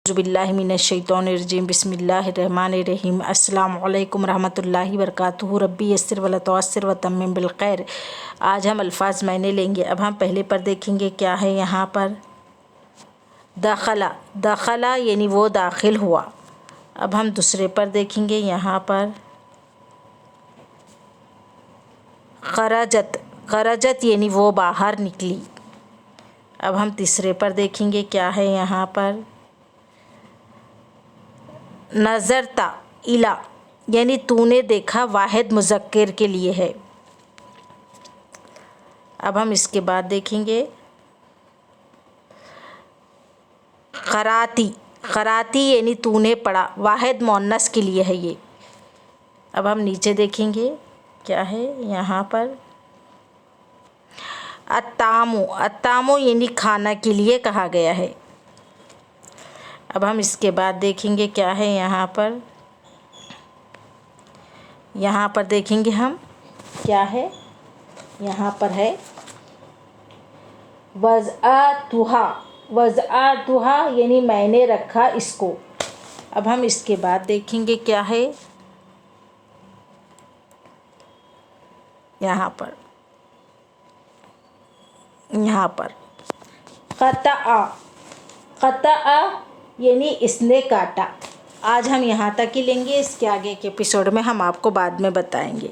बिस्मिल्लाहिर्रहमानिर्रहीम बिस्मिल्लाहिर्रहमानिर्रहीम अस्सलामु अलैकुम रहमतुल्लाहि वबरकातुहू रब्बी यस्सिर वला तुअस्सिर व तम्मिम बिल खैर। आज हम अल्फाज मायने लेंगे। अब हम पहले पर देखेंगे क्या है यहाँ पर। दखला, दखला यानी वो दाखिल हुआ। अब हम दूसरे पर देखेंगे यहाँ पर खरजत, खरजत यानी वो बाहर निकली। अब हम तीसरे पर देखेंगे क्या है यहाँ पर नज़रता इला यानी तूने देखा, वाहिद मुज़क्कर के लिए है। अब हम इसके बाद देखेंगे क़राती, क़राती यानी तूने पढ़ा, वाहिद मुअन्नस के लिए है ये। अब हम नीचे देखेंगे क्या है यहाँ पर अत्तामु, अत्तामु यानी खाना के लिए कहा गया है। अब हम इसके बाद देखेंगे क्या है यहाँ पर देखेंगे हम क्या है यहाँ पर है वज़अतुहा, वज़अतुहा यानी मैंने रखा इसको। अब हम इसके बाद देखेंगे क्या है यहाँ पर क़तअ, क़तअ यानी इसने काटा। आज हम यहाँ तक ही लेंगे, इसके आगे के एपिसोड में हम आपको बाद में बताएंगे।